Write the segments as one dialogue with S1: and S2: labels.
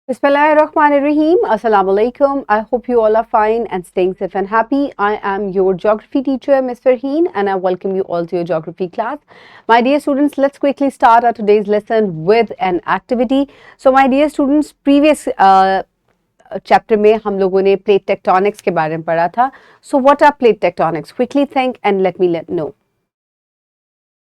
S1: Bismillahirrahmanirrahim. Assalamu alaikum. I hope you all are fine and staying safe and happy. I am your geography teacher, Ms. Farheen, and I welcome you all to your geography class. My dear students, let's quickly start our today's lesson with an activity. So, my dear students, previous chapter में हम लोगों ने plate tectonics के बारे में पढ़ा था. So, what are plate tectonics? Quickly think and let me know.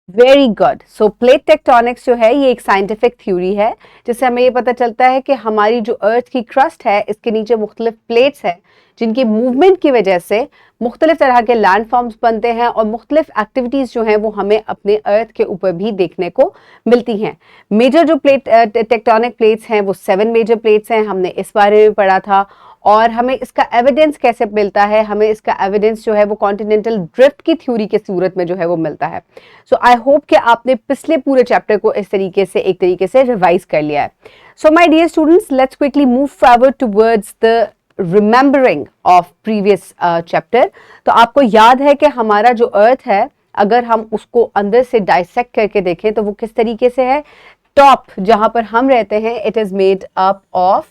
S1: Very good. So plate tectonics जो है ये एक साइंटिफिक थ्योरी है जिससे हमें ये पता चलता है कि हमारी जो अर्थ की क्रस्ट है इसके नीचे मुख्तलिफ प्लेट्स हैं जिनकी मूवमेंट की वजह से मुख्तलिफ तरह के लैंड फॉर्म्स बनते हैं और मुख्तलिफ एक्टिविटीज़ जो हैं वो हमें अपने अर्थ के ऊपर भी देखने को मिलती हैं. मेजर जो प्लेट टेक्टोनिक प्लेट्स हैं वो 7 मेजर प्लेट्स हैं. हमने इस बारे में पढ़ा था और हमें इसका एविडेंस कैसे मिलता है. हमें इसका एविडेंस जो है वो कॉन्टिनेंटल ड्रिफ्ट की थ्योरी के सूरत में जो है वो मिलता है. सो आई होप कि आपने पिछले पूरे चैप्टर को इस तरीके से एक तरीके से रिवाइज कर लिया है. So my dear students, let's quickly move forward towards the remembering of previous chapter. तो आपको याद है कि हमारा जो अर्थ है अगर हम उसको अंदर से डाइसेक्ट करके देखें तो वो किस तरीके से है. टॉप जहां पर हम रहते हैं it is made up of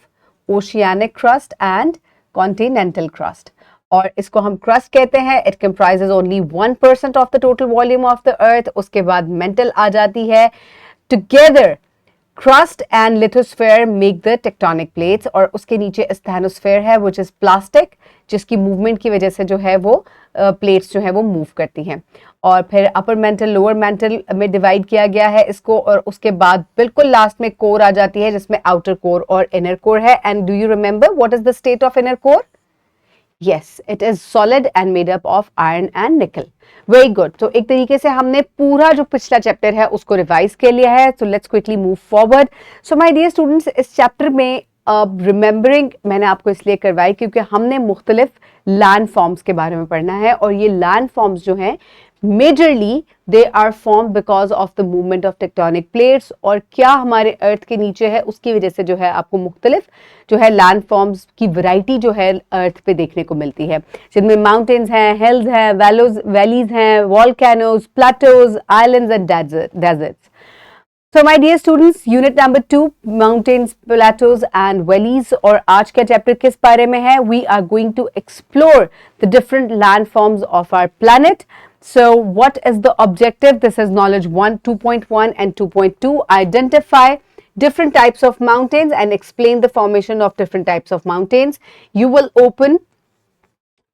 S1: oceanic crust and continental crust और इसको हम क्रस्ट कहते हैं. It comprises only 1% of the total volume of the earth. उसके बाद मेंटल आ जाती है. Together crust and lithosphere make the tectonic plates और उसके नीचे स्टेनोस्फेयर है व्हिच इज प्लास्टिक जिसकी मूवमेंट की वजह से जो है वो प्लेट्स जो है वो मूव करती हैं. और फिर अपर मेंटल लोअर मेंटल में डिवाइड किया गया है इसको और उसके बाद बिल्कुल लास्ट में कोर आ जाती है जिसमें आउटर कोर और इनर कोर है. And do you remember what is the state of inner core? Yes, it is solid and made up of iron and निकल. Very good. तो एक तरीके से हमने पूरा जो पिछला चैप्टर है उसको रिवाइज कर लिया है. So let's quickly move forward. So my dear students, इस चैप्टर में रिमेंबरिंग मैंने आपको इसलिए करवाई क्योंकि हमने मुख्तलिफ लैंड फॉर्म्स के बारे में पढ़ना है और ये लैंड फॉर्म्स जो हैं majorly they are form because of the movement of tectonic plates. और क्या हमारे अर्थ के नीचे है उसकी वजह से जो है आपको मुख्तलिफ जो है लैंड फॉर्म्स की वैरायटी जो है अर्थ पे देखने को मिलती है जिनमें माउंटेन्स हैं, हिल्स हैं, वैलीज हैं, volcanoes, plateaus, islands and deserts. So my dear students, unit number 2, mountains, plateaus and valleys. और आज का चैप्टर किस बारे में है? We are going to explore the different landforms of our planet. So what is the objective? This is knowledge 1, 2.1 and 2.2. Identify different types of mountains and explain the formation of different types of mountains. You will open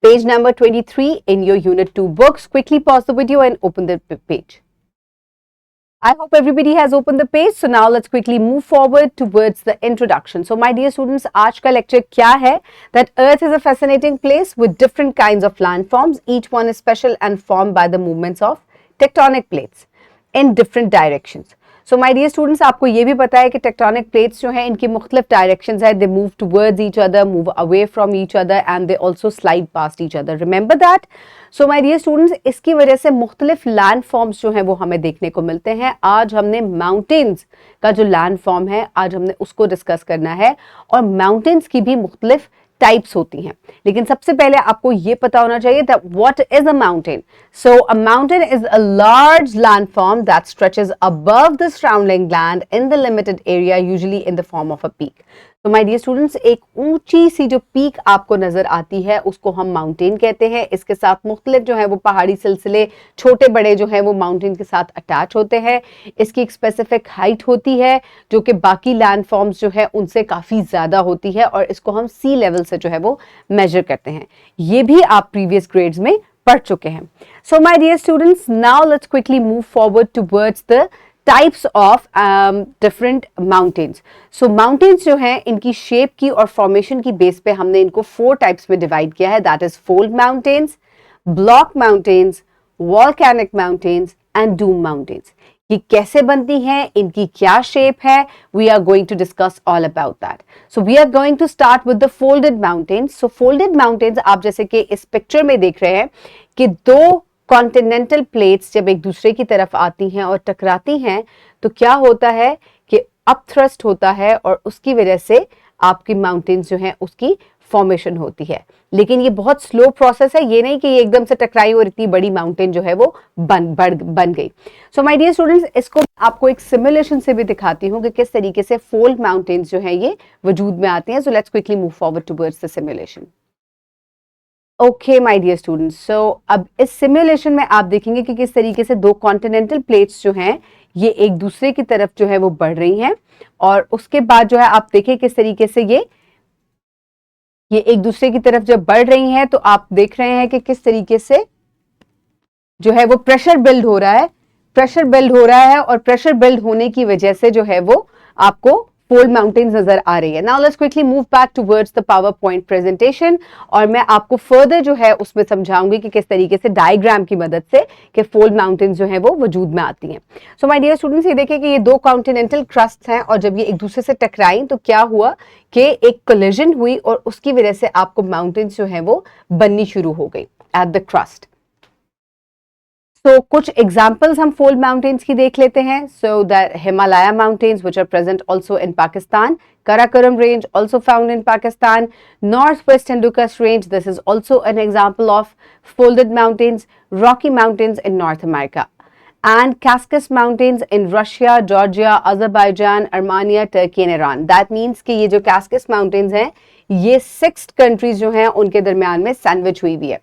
S1: page number 23 in your unit 2 books. Quickly pause the video and open the page. I hope everybody has opened the page. So now let's quickly move forward towards the introduction. So my dear students, आज का lecture क्या है? That Earth is a fascinating place with different kinds of landforms. Each one is special and formed by the movements of tectonic plates in different directions. So my dear students, आपको ये भी पता है कि tectonic plates जो हैं इनकी मुख्तलिफ डायरेक्शंस है. They move towards each other, move away from each other and they also slide past each other. Remember that. So my dear students, इसकी वजह से मुख्तलिफ लैंड फॉर्म्स जो हैं वो हमें देखने को मिलते हैं. आज हमने माउंटेन्स का जो लैंड फॉर्म है आज हमने उसको डिस्कस करना है और माउंटेन्स की भी मुख्तलिफ टाइप्स होती हैं. लेकिन सबसे पहले आपको ये पता होना चाहिए that what is a mountain. So a mountain is a large landform that stretches above the surrounding land in the limited area, usually in the form of a peak. तो माय डियर स्टूडेंट्स, एक ऊंची सी जो peak आपको नजर आती है उसको हम माउंटेन कहते हैं. इसके साथ मुख्तलिफ जो है वो पहाड़ी सिलसिले छोटे बड़े जो है वो माउंटेन के साथ अटैच होते हैं. इसकी एक स्पेसिफिक हाइट होती है जो कि बाकी लैंड फॉर्म्स जो है उनसे काफ़ी ज़्यादा होती है और इसको हम सी लेवल से जो है वो मेजर करते हैं. ये भी आप प्रीवियस ग्रेड्स में पढ़ चुके हैं. So my dear students, now let's quickly move forward towards the types of different mountains. So mountains जो हैं इनकी शेप की और फॉर्मेशन की बेस पे हमने इनको 4 टाइप्स में डिवाइड किया है. That is fold mountains, block mountains, volcanic mountains and dome mountains. ये कैसे बनती हैं, इनकी क्या शेप है, we are going to discuss all about that. So we are going to start with the folded mountains. So folded mountains आप जैसे कि इस पिक्चर में देख रहे हैं कि 2 कॉन्टिनेंटल प्लेट्स जब एक दूसरे की तरफ आती हैं और टकराती हैं तो क्या होता है कि अपथ्रस्ट होता है और उसकी वजह से आपकी माउंटेन्स जो हैं उसकी फॉर्मेशन होती है। लेकिन ये बहुत स्लो प्रोसेस है, ये नहीं कि ये एकदम से टकराई और इतनी बड़ी माउंटेन जो है वो बन गई। सो माय डियर स्टूडेंट्स, इसको आपको एक सिमुलेशन से भी दिखाती हूँ कि किस तरीके से फोल्ड माउंटेन्स जो है ये वजूद में आती हैं। So let's quickly move forward towards the simulation. Okay my dear students, so अब इस सिमुलेशन में आप देखेंगे कि किस तरीके से दो कॉन्टिनेंटल प्लेट्स जो हैं ये एक दूसरे की तरफ जो है वो बढ़ रही हैं, और उसके बाद जो है आप देखें किस तरीके से ये एक दूसरे की तरफ जब बढ़ रही हैं तो आप देख रहे हैं कि किस तरीके से जो है वो प्रेशर बिल्ड हो रहा है, और प्रेशर बिल्ड होने की वजह से जो है वो आपको फोल्ड माउंटेन्स नजर आ रही है। Now let's quickly move back towards the power point presentation, और मैं आपको फर्दर जो है उसमें समझाऊंगी कि किस तरीके से डायग्राम की मदद से कि फोल्ड माउंटेन्स जो है वो वजूद में आती हैं। सो माय डियर स्टूडेंट्स, ये देखिए कि ये दो कॉन्टिनेंटल क्रस्ट हैं, और जब ये एक दूसरे से टकराई तो क्या हुआ कि एक कोलिजन हुई, और उसकी वजह से आपको माउंटेन्स जो है वो बननी शुरू हो गई एट द क्रस्ट। तो कुछ एग्जाम्पल्स हम फोल्ड माउंटेन्स की देख लेते हैं। So the Himalaya mountains which are present also in Pakistan, Karakoram range also found in Pakistan, Northwest Hindukush range, this is also an example of folded mountains, Rocky Mountains in North America, and Caucasus Mountains in Russia, Georgia, Azerbaijan, Armenia, Turkey and Iran. That means कि ये जो Caucasus Mountains हैं ये 6 countries जो हैं उनके दरमियान में सैंडविच हुई हुई है।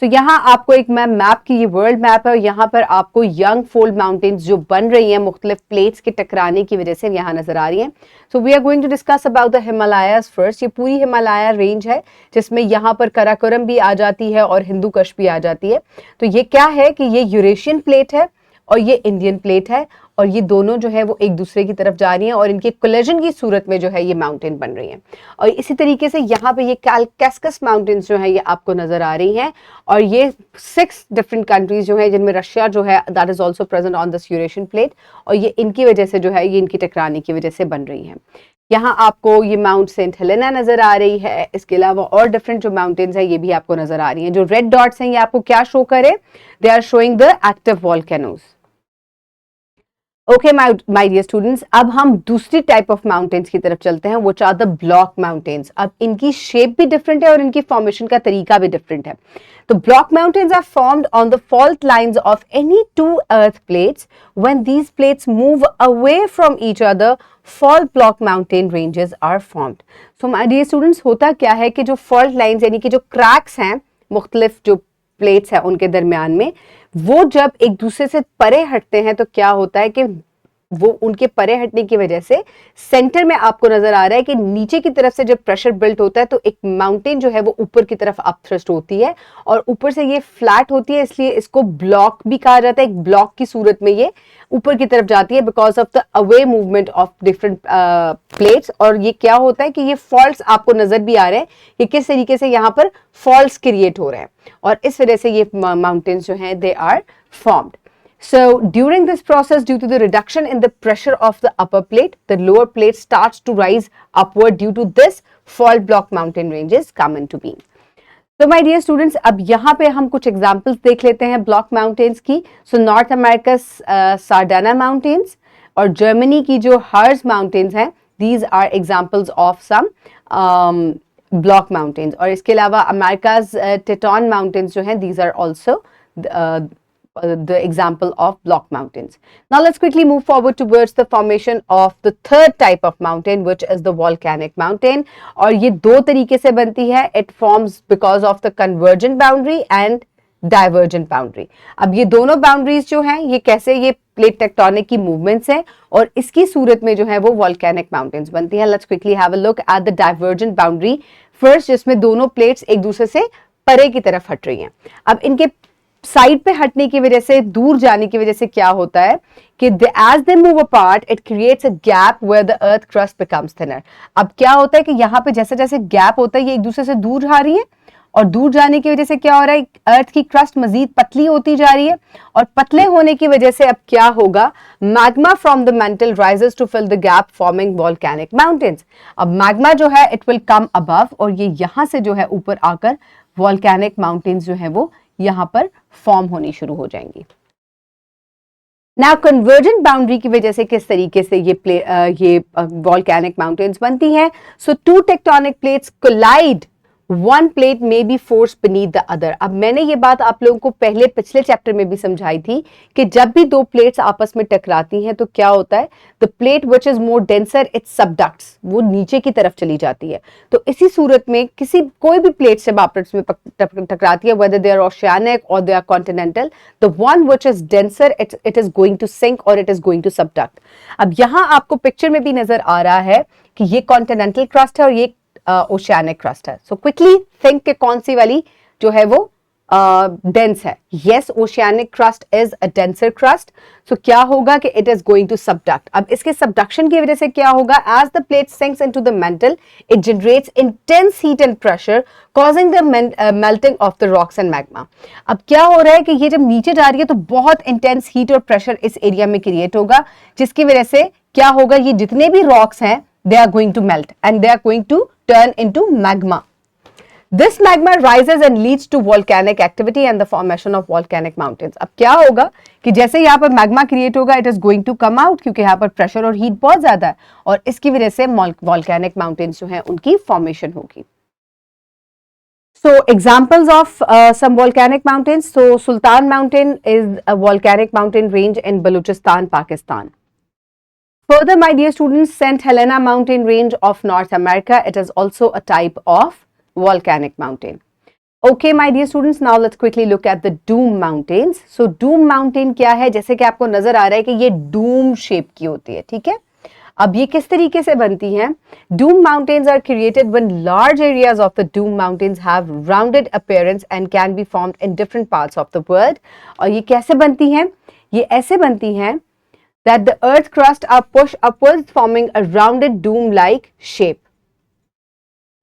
S1: सो यहाँ आपको एक मैप की, ये वर्ल्ड मैप है, और यहाँ पर आपको यंग फोल्ड माउंटेन्स जो बन रही हैं मुख्तलिफ प्लेट्स के टकराने की वजह से यहाँ नजर आ रही हैं। So we are going to discuss about the Himalayas first. ये पूरी हिमालय रेंज है जिसमें यहाँ पर कराकोरम भी आ जाती है और हिंदू कुश भी आ जाती है। तो ये क्या है कि ये यूरेशियन प्लेट है और ये इंडियन प्लेट है, और ये दोनों जो है वो एक दूसरे की तरफ जा रही हैं, और इनके कोलिजन की सूरत में जो है ये माउंटेन बन रही हैं। और इसी तरीके से यहाँ पे ये कैस्कस माउंटेन्स जो है ये आपको नजर आ रही हैं, और ये 6 डिफरेंट कंट्रीज जो है जिनमें रशिया जो है that is also present on this Eurasian plate, और ये इनकी वजह से जो है ये इनकी टकराने की वजह से बन रही हैं। यहाँ आपको ये माउंट सेंट हेलेना नजर आ रही है, इसके अलावा और डिफरेंट जो माउंटेन्स है ये भी आपको नजर आ रही हैं। जो रेड डॉट्स हैं ये आपको क्या शो करे, they are showing the active volcanoes. Okay my dear students, अब हम दूसरी टाइप ऑफ माउंटेन्स की तरफ चलते हैं, वो आर द ब्लॉक माउंटेन्स। अब इनकी शेप भी डिफरेंट है और इनकी फॉर्मेशन का तरीका भी डिफरेंट है। तो block mountains are formed on the fault lines of any 2 earth plates. When these plates move away from each other, fault block mountain ranges are formed. So my dear students, होता क्या है कि जो fault lines यानी कि जो cracks हैं मुख्तलिफ जो प्लेट्स हैं उनके दरमियान में, वो जब एक दूसरे से परे हटते हैं तो क्या होता है कि वो उनके परे हटने की वजह से सेंटर में आपको नजर आ रहा है कि नीचे की तरफ से जब प्रेशर बिल्ट होता है तो एक माउंटेन जो है वो ऊपर की तरफ अपथ्रस्ट होती है, और ऊपर से ये फ्लैट होती है, इसलिए इसको ब्लॉक भी कहा जाता है। एक ब्लॉक की सूरत में ये ऊपर की तरफ जाती है because of the away movement of different plates. और ये क्या होता है कि ये फॉल्ट्स आपको नजर भी आ रहे हैं कि किस तरीके से यहाँ पर फॉल्ट्स क्रिएट हो रहे हैं, और इस वजह से ये माउंटेन्स जो हैं they are formed. So during this process, due to the reduction in the pressure of the upper plate, the lower plate starts to rise upward. Due to this, fault block mountain ranges come into being. तो my dear students, अब यहाँ पे हम कुछ examples देख लेते हैं block mountains की। So North America Sardana mountains और जर्मनी की जो हर्ज माउंटेन्स हैं, these are examples of some block mountains. और इसके अलावा अमेरिकाज टेटॉन माउंटेन्स जो हैं, these are also the example of block mountains. Now let's quickly move forward towards the formation of the third type of mountain, which is the volcanic mountain. और ये दो तरीके से बनती है. It forms because of the convergent boundary and divergent boundary. अब ये दोनों boundaries जो हैं, ये कैसे, ये प्लेट टेक्टोनिक की मूवमेंट्स हैं और इसकी सूरत में जो है वो volcanic mountains बनती है. Let's quickly have a look at the divergent boundary first, जिसमें दोनों प्लेट्स एक दूसरे से परे की तरफ हट रही हैं. अब इनके साइड पे हटने की वजह से, दूर जाने की वजह से क्या होता है कि as they move apart, it creates a gap where the earth crust becomes thinner. अब क्या होता है कि यहाँ पे जैसे जैसे गैप होता है, ये एक दूसरे से दूर जा रही है और दूर जाने की वजह से क्या हो रहा है, अर्थ की क्रस्ट मजीद पतली होती जा रही है और पतले होने की वजह से अब क्या होगा, magma from the mantle rises to fill the gap forming volcanic mountains. अब मैग्मा जो है इट विल कम अबव और ये यहाँ से जो है ऊपर आकर वॉल्केनिक माउंटेन्स जो है वो यहाँ पर फॉर्म होनी शुरू हो जाएंगी. Now convergent boundary की वजह से किस तरीके से ये volcanic mountains बनती हैं. So two tectonic plates collide one plate may be force beneath the other. अब मैंने ये बात आप लोगों को पहले पिछले चैप्टर में भी समझाई थी कि जब भी दो प्लेट्स आपस में टकराती हैं तो क्या होता है, the plate which is more denser it subducts, वो नीचे की तरफ चली जाती है। तो इसी सूरत में कोई भी प्लेट जब आपस में टकराती है, वेदर दे आर ओशियानिक और they are continental, the one which is denser it is going to sink और it is going to subduct. अब यहां आपको पिक्चर में भी नजर आ रहा है कि ये कॉन्टिनेंटल क्रस्ट है और ये ओशियानिक क्रस्ट है। सो क्विकली थिंक के कौन सी वाली जो है वो डेंस है। Yes, oceanic crust is a denser crust. So क्या होगा कि it is going to subduct. अब इसके सबडक्शन की वजह से क्या होगा, as the plate sinks into the mantle it generates intense heat and pressure causing the melting of the rocks and magma. अब क्या हो रहा है कि ये जब नीचे जा रही है तो बहुत इंटेंस हीट और प्रेशर इस एरिया में क्रिएट होगा, जिसकी वजह से क्या होगा, ये जितने भी रॉक्स हैं they are going to melt and they are going to turn into magma. This magma rises and leads to volcanic activity and the formation of volcanic mountains. अब क्या होगा कि जैसे यहाँ पर मैग्मा क्रिएट होगा, it is going to come out, क्योंकि यहाँ पर प्रेशर और हीट बहुत ज्यादा है और इसकी वजह से volcanic mountains जो हैं उनकी फॉर्मेशन होगी। So examples of some volcanic mountains. So Sultan Mountain is a volcanic mountain range in Balochistan, Pakistan. Further, my dear students, St. Helena mountain range of North America. It is also a type of volcanic mountain. Okay, my dear students, now let's quickly look at the Doom Mountains. So, Doom Mountain क्या है? जैसे कि आपको नजर आ रहा है कि ये डूम शेप की होती है, ठीक है? अब ये किस तरीके से बनती हैं? Doom Mountains are created when large areas of the Doom Mountains have rounded appearance and can be formed in different parts of the world. और ये कैसे बनती हैं? ये ऐसे बनती हैं that the earth crust are pushed upwards forming a rounded dome-like shape.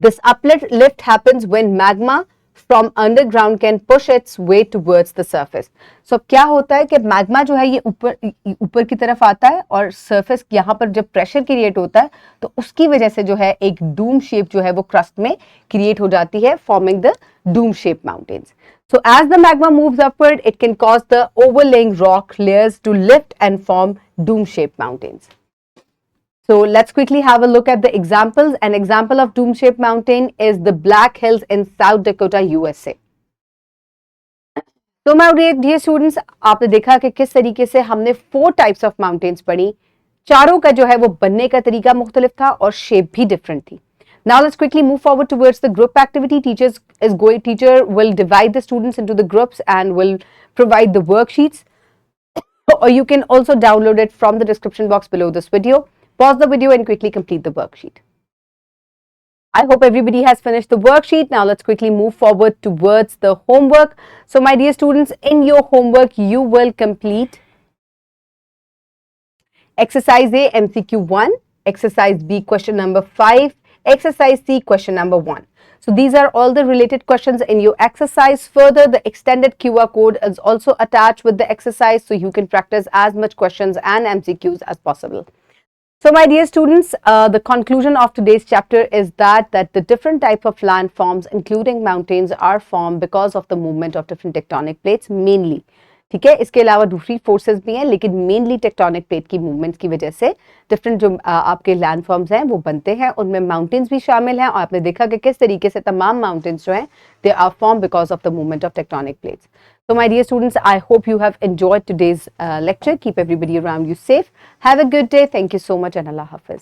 S1: This uplift happens when magma from underground can push its way towards the surface. So क्या होता है कि magma जो है ये ऊपर की तरफ आता है और surface यहाँ पर जब pressure क्रिएट होता है तो उसकी वजह से जो है एक doom shape जो है वो crust में क्रिएट हो जाती है, forming the doom shaped mountains. So as the magma moves upward, it can cause the overlaying rock layers to lift and form dome-shaped mountains. So let's quickly have a look at the examples. An example of dome-shaped mountain is the Black Hills in South Dakota, USA. So my dear students, आपने देखा कि किस तरीके से हमने 4 types of mountains पढ़ी। चारों का जो है वो बनने का तरीका मुख्तलिफ था और शेप भी डिफरेंट थी। Now let's quickly move forward towards the group activity. Teacher will divide the students into the groups and will provide the worksheets. Or you can also download it from the description box below this video. Pause the video and quickly complete the worksheet. I hope everybody has finished the worksheet. Now let's quickly move forward towards the homework. So my dear students, in your homework, you will complete exercise A, MCQ 1, exercise B, question number 5, exercise C, question number 1. So these are all the related questions in your exercise. Further, the extended QR code is also attached with the exercise so you can practice as much questions and MCQs as possible. So my dear students, the conclusion of today's chapter is that the different types of landforms including mountains are formed because of the movement of different tectonic plates mainly. ठीक है, इसके अलावा दूसरी forces भी हैं लेकिन mainly tectonic plate की movements की वजह से डिफरेंट जो आपके लैंडफॉर्म्स हैं वो बनते हैं, उनमें माउंटेन्स भी शामिल हैं और आपने देखा कि किस तरीके से तमाम माउंटेन्स जो हैं they are form because of the movement of tectonic plates. So my dear students, I hope you have enjoyed today's lecture. Keep everybody around you safe. Have a good day. Thank you so much and Allah Hafiz.